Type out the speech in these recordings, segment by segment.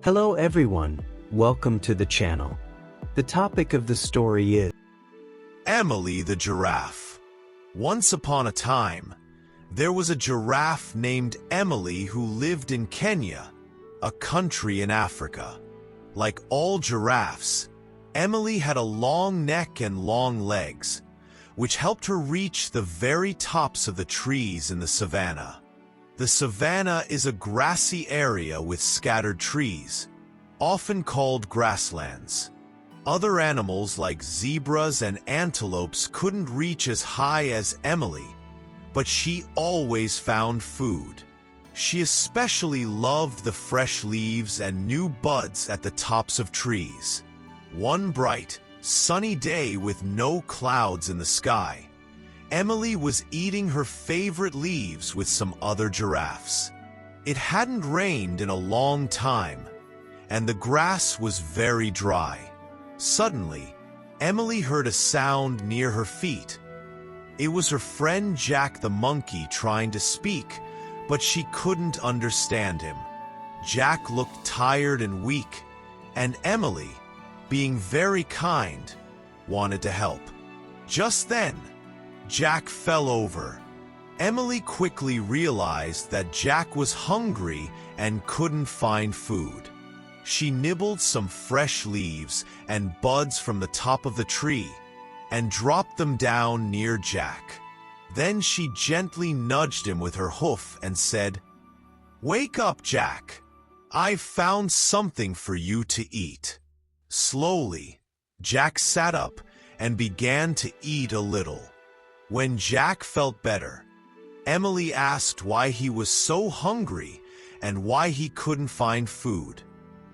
Hello everyone, welcome to the channel. The topic of the story is Emily the Giraffe. Once upon a time, there was a giraffe named Emily who lived in Kenya, a country in Africa. Like all giraffes, Emily had a long neck and long legs, which helped her reach the very tops of the trees in the savannah. The savannah is a grassy area with scattered trees, often called grasslands. Other animals like zebras and antelopes couldn't reach as high as Emily, but she always found food. She especially loved the fresh leaves and new buds at the tops of trees. One bright, sunny day with no clouds in the sky, Emily was eating her favorite leaves with some other giraffes. It hadn't rained in a long time, and the grass was very dry. Suddenly, Emily heard a sound near her feet. It was her friend Jack the monkey trying to speak, but she couldn't understand him. Jack looked tired and weak, and Emily, being very kind, wanted to help. Just then, Jack fell over. Emily quickly realized that Jack was hungry and couldn't find food. She nibbled some fresh leaves and buds from the top of the tree and dropped them down near Jack. Then she gently nudged him with her hoof and said, "Wake up, Jack. I've found something for you to eat." Slowly, Jack sat up and began to eat a little. When Jack felt better, Emily asked why he was so hungry and why he couldn't find food.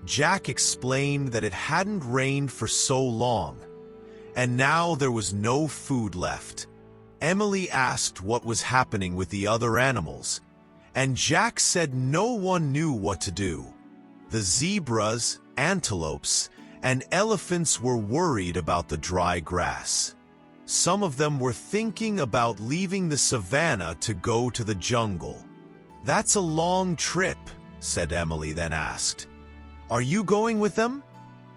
Jack explained that it hadn't rained for so long, and now there was no food left. Emily asked what was happening with the other animals, and Jack said no one knew what to do. The zebras, antelopes, and elephants were worried about the dry grass. Some of them were thinking about leaving the savannah to go to the jungle. "That's a long trip," said Emily, then asked, "Are you going with them?"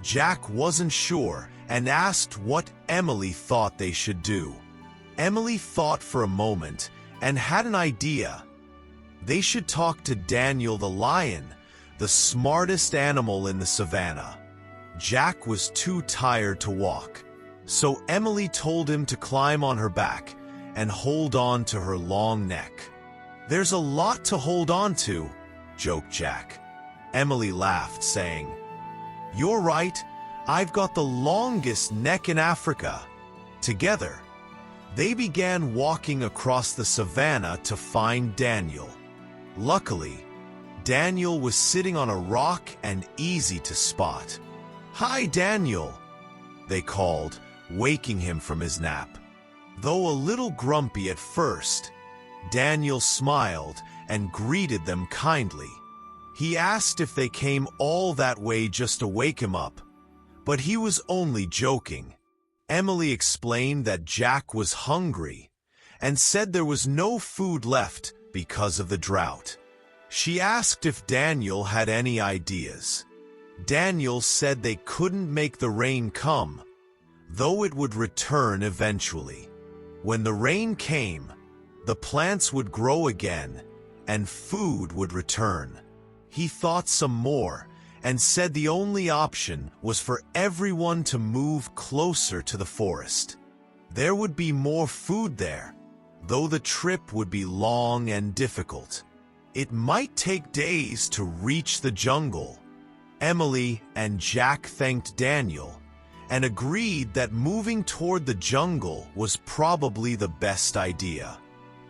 Jack wasn't sure and asked what Emily thought they should do. Emily thought for a moment and had an idea. They should talk to Daniel the lion, the smartest animal in the savannah. Jack was too tired to walk, so Emily told him to climb on her back and hold on to her long neck. "There's a lot to hold on to," joked Jack. Emily laughed, saying, "You're right, I've got the longest neck in Africa." Together, they began walking across the savannah to find Daniel. Luckily, Daniel was sitting on a rock and easy to spot. "Hi, Daniel," they called, waking him from his nap. Though a little grumpy at first, Daniel smiled and greeted them kindly. He asked if they came all that way just to wake him up, but he was only joking. Emily explained that Jack was hungry and said there was no food left because of the drought. She asked if Daniel had any ideas. Daniel said they couldn't make the rain come, though it would return eventually. When the rain came, the plants would grow again and food would return. He thought some more and said the only option was for everyone to move closer to the forest. There would be more food there, though the trip would be long and difficult. It might take days to reach the jungle. Emily and Jack thanked Daniel and agreed that moving toward the jungle was probably the best idea.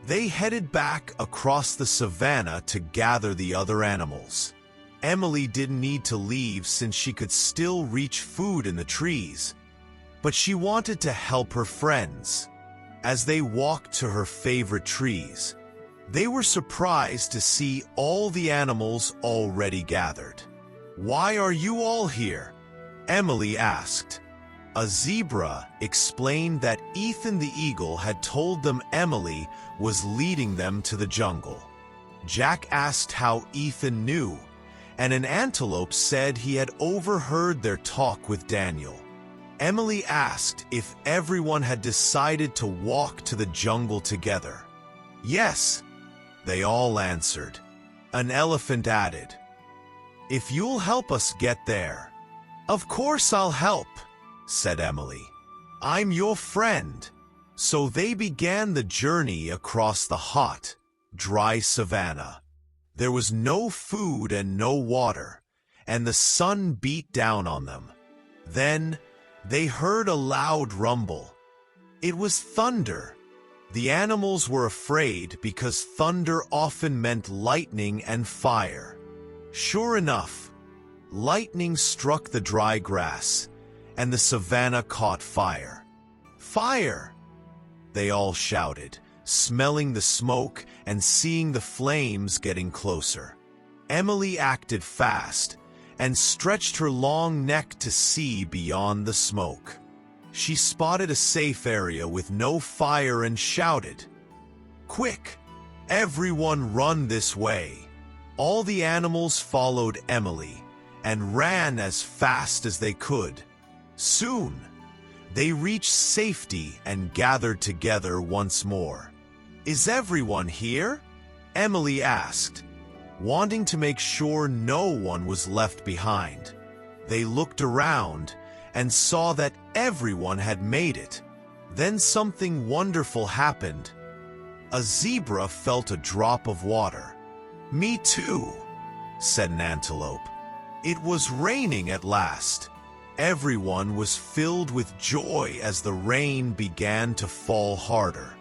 They headed back across the savannah to gather the other animals. Emily didn't need to leave since she could still reach food in the trees, but she wanted to help her friends. As they walked to her favorite trees, they were surprised to see all the animals already gathered. "Why are you all here?" Emily asked. A zebra explained that Ethan the eagle had told them Emily was leading them to the jungle. Jack asked how Ethan knew, and an antelope said he had overheard their talk with Daniel. Emily asked if everyone had decided to walk to the jungle together. Yes, they all answered. An elephant added, "If you'll help us get there." "Of course I'll help," said Emily. "I'm your friend." So they began the journey across the hot, dry savanna. There was no food and no water, and the sun beat down on them. Then they heard a loud rumble. It was thunder. The animals were afraid because thunder often meant lightning and fire. Sure enough, lightning struck the dry grass, and the savanna caught fire. "Fire!" they all shouted, smelling the smoke and seeing the flames getting closer. Emily acted fast and stretched her long neck to see beyond the smoke. She spotted a safe area with no fire and shouted, "Quick! Everyone run this way!" All the animals followed Emily and ran as fast as they could. Soon, they reached safety and gathered together once more. "Is everyone here?" Emily asked, wanting to make sure no one was left behind. They looked around and saw that everyone had made it. Then something wonderful happened. A zebra felt a drop of water. "Me too," said an antelope. It was raining at last. Everyone was filled with joy as the rain began to fall harder.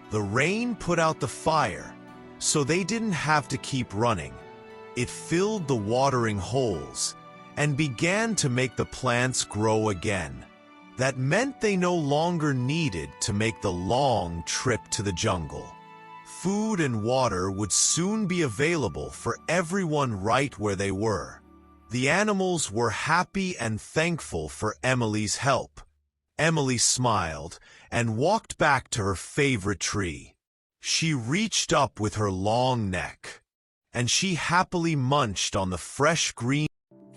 The rain put out the fire, so they didn't have to keep running. It filled the watering holes and began to make the plants grow again. That meant they no longer needed to make the long trip to the jungle. Food and water would soon be available for everyone right where they were. The animals were happy and thankful for Emily's help. Emily smiled and walked back to her favorite tree. She reached up with her long neck, and she happily munched on the fresh green.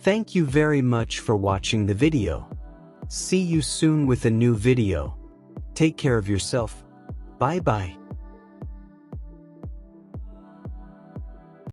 Thank you very much for watching the video. See you soon with a new video. Take care of yourself. Bye bye.